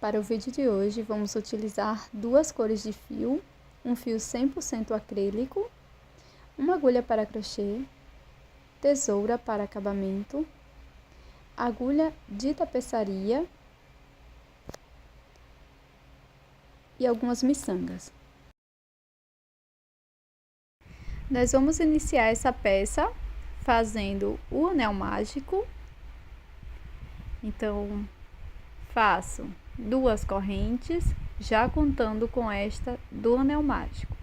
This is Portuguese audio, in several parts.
Para o vídeo de hoje, vamos utilizar duas cores de fio, um fio 100% acrílico, uma agulha para crochê, tesoura para acabamento, agulha de tapeçaria e algumas miçangas. Nós vamos iniciar essa peça fazendo o anel mágico. Então, faço duas correntes, já contando com esta do anel mágico.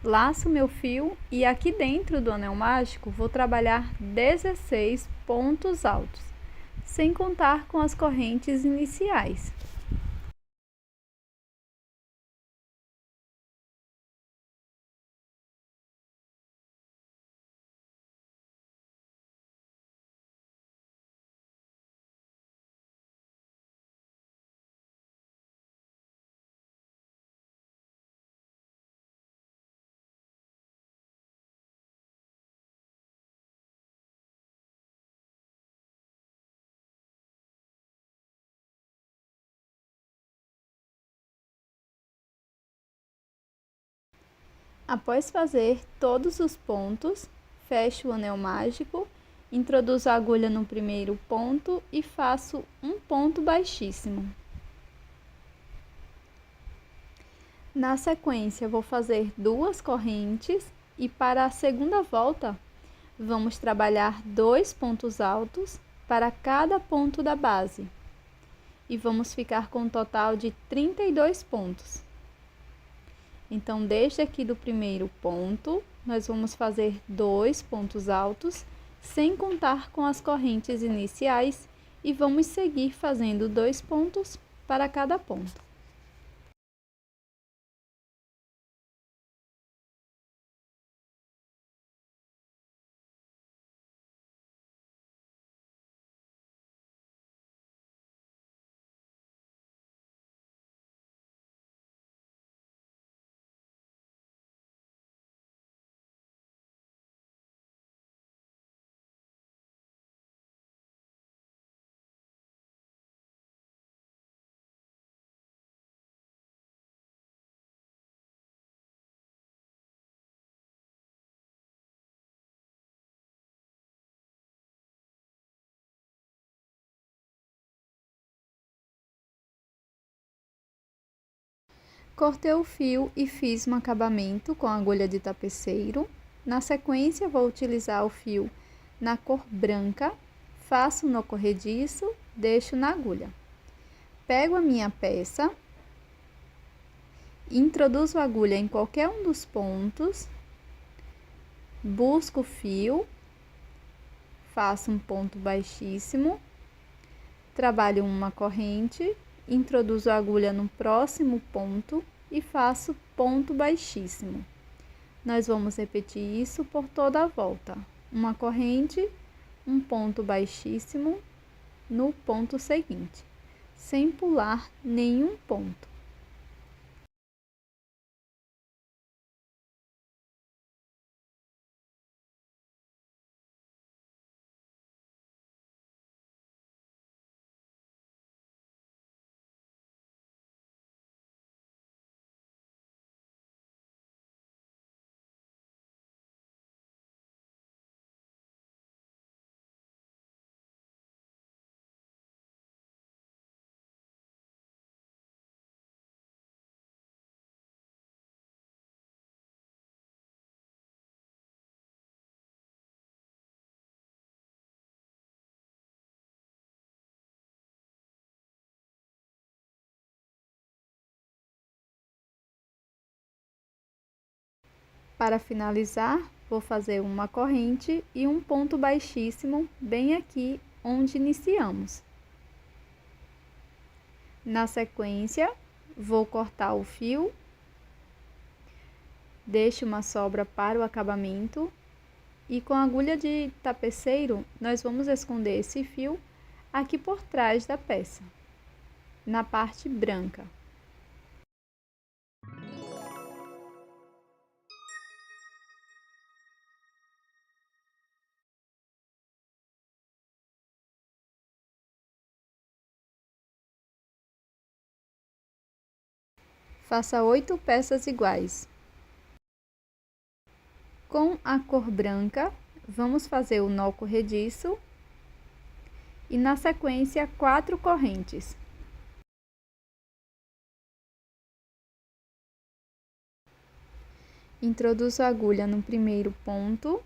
Laço meu fio e aqui dentro do anel mágico vou trabalhar 16 pontos altos, sem contar com as correntes iniciais. Após fazer todos os pontos, fecho o anel mágico, introduzo a agulha no primeiro ponto e faço um ponto baixíssimo. Na sequência, vou fazer duas correntes e para a segunda volta, vamos trabalhar 2 pontos altos para cada ponto da base. E vamos ficar com um total de 32 pontos. Então, desde aqui do primeiro ponto, nós vamos fazer 2 pontos altos, sem contar com as correntes iniciais, e vamos seguir fazendo 2 pontos para cada ponto. Cortei o fio e fiz um acabamento com agulha de tapeceiro. Na sequência, vou utilizar o fio na cor branca, faço nó corrediço, deixo na agulha. Pego a minha peça, introduzo a agulha em qualquer um dos pontos, busco o fio, faço um ponto baixíssimo, trabalho uma corrente, introduzo a agulha no próximo ponto e faço ponto baixíssimo. Nós vamos repetir isso por toda a volta. Uma corrente, um ponto baixíssimo no ponto seguinte, sem pular nenhum ponto. Para finalizar, vou fazer uma corrente e um ponto baixíssimo bem aqui onde iniciamos. Na sequência, vou cortar o fio, deixo uma sobra para o acabamento e com a agulha de tapeceiro, nós vamos esconder esse fio aqui por trás da peça, na parte branca. Faça 8 peças iguais. Com a cor branca, vamos fazer o nó corrediço e, na sequência, 4 correntes. Introduzo a agulha no primeiro ponto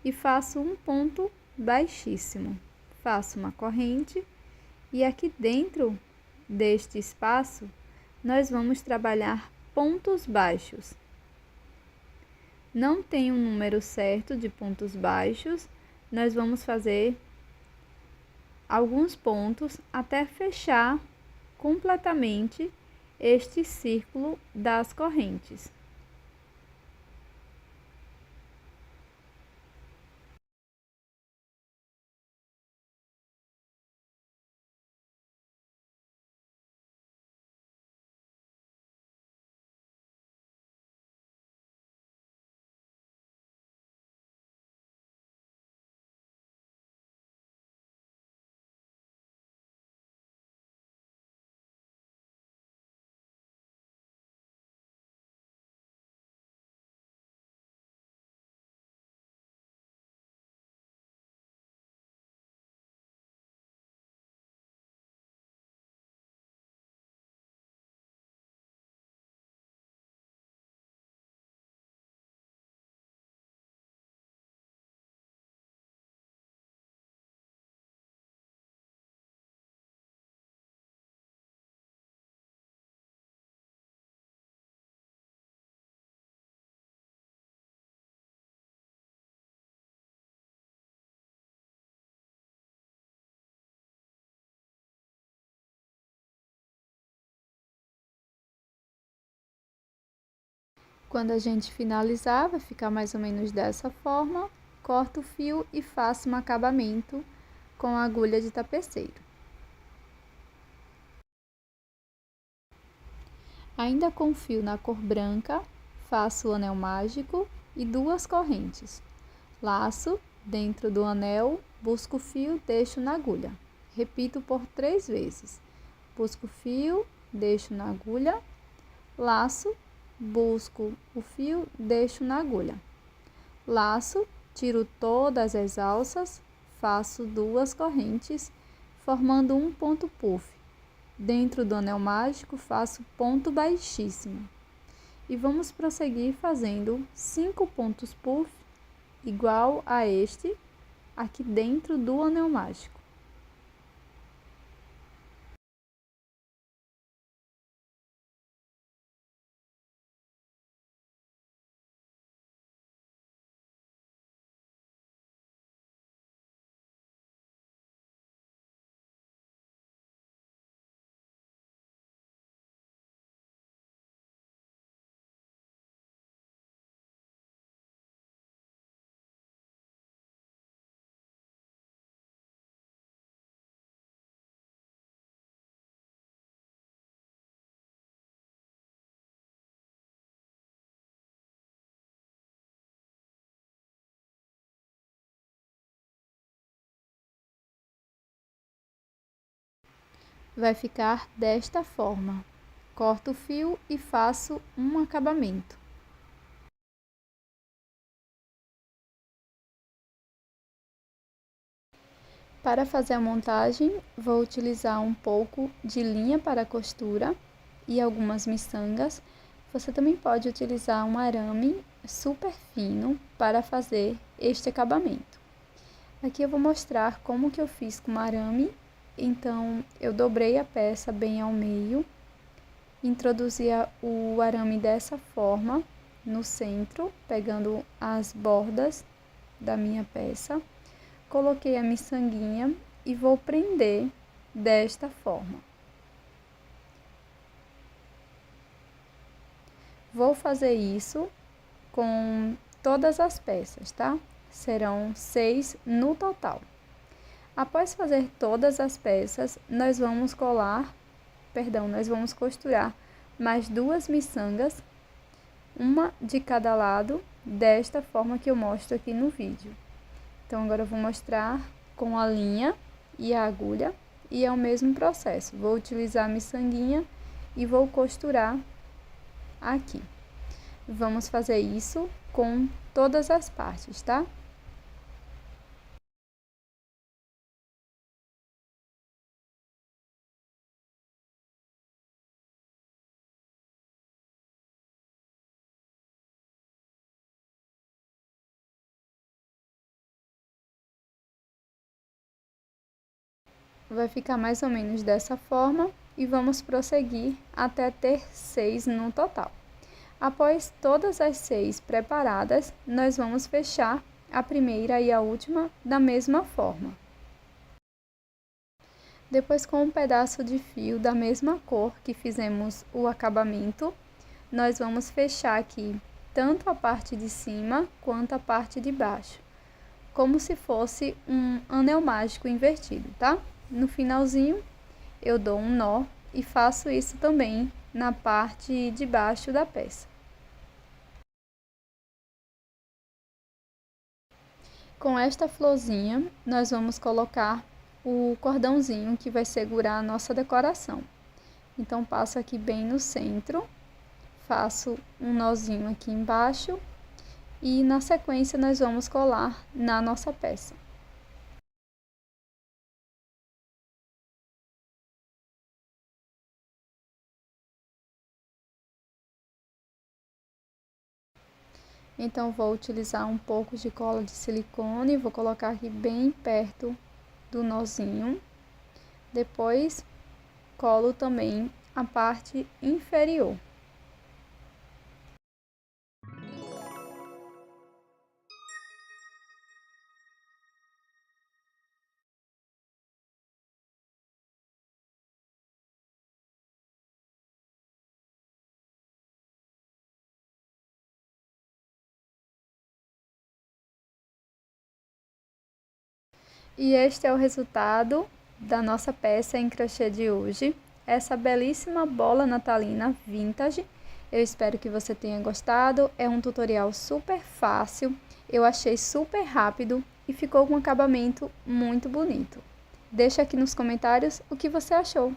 e faço um ponto baixíssimo. Faço uma corrente e aqui dentro deste espaço, nós vamos trabalhar pontos baixos. Não tem um número certo de pontos baixos, nós vamos fazer alguns pontos até fechar completamente este círculo das correntes. Quando a gente finalizar, vai ficar mais ou menos dessa forma. Corto o fio e faço um acabamento com a agulha de tapeceiro. Ainda com o fio na cor branca, faço o anel mágico e 2 correntes. Laço dentro do anel, busco o fio, deixo na agulha. Repito por 3 vezes. Busco o fio, deixo na agulha, laço, busco o fio, deixo na agulha. Laço, tiro todas as alças, faço 2 correntes, formando um ponto puff. Dentro do anel mágico, faço ponto baixíssimo. E vamos prosseguir fazendo 5 pontos puff, igual a este, aqui dentro do anel mágico. Vai ficar desta forma. Corto o fio e faço um acabamento. Para fazer a montagem, vou utilizar um pouco de linha para costura e algumas miçangas. Você também pode utilizar um arame super fino para fazer este acabamento. Aqui eu vou mostrar como que eu fiz com arame. Então, eu dobrei a peça bem ao meio, introduzi o arame dessa forma no centro, pegando as bordas da minha peça. Coloquei a miçanguinha e vou prender desta forma. Vou fazer isso com todas as peças, tá? Serão 6 no total. Após fazer todas as peças, nós vamos costurar mais 2 miçangas, uma de cada lado, desta forma que eu mostro aqui no vídeo. Então, agora eu vou mostrar com a linha e a agulha, e é o mesmo processo. Vou utilizar a miçanguinha e vou costurar aqui. Vamos fazer isso com todas as partes, tá? Vai ficar mais ou menos dessa forma e vamos prosseguir até ter 6 no total. Após todas as 6 preparadas, nós vamos fechar a primeira e a última da mesma forma. Depois, com um pedaço de fio da mesma cor que fizemos o acabamento, nós vamos fechar aqui tanto a parte de cima quanto a parte de baixo, como se fosse um anel mágico invertido, tá? No finalzinho, eu dou um nó e faço isso também na parte de baixo da peça. Com esta florzinha, nós vamos colocar o cordãozinho que vai segurar a nossa decoração. Então, passo aqui bem no centro, faço um nozinho aqui embaixo e na sequência nós vamos colar na nossa peça. Então, vou utilizar um pouco de cola de silicone, vou colocar aqui bem perto do nozinho. Depois, colo também a parte inferior. E este é o resultado da nossa peça em crochê de hoje. Essa belíssima bola natalina vintage. Eu espero que você tenha gostado. É um tutorial super fácil. Eu achei super rápido e ficou com um acabamento muito bonito. Deixa aqui nos comentários o que você achou.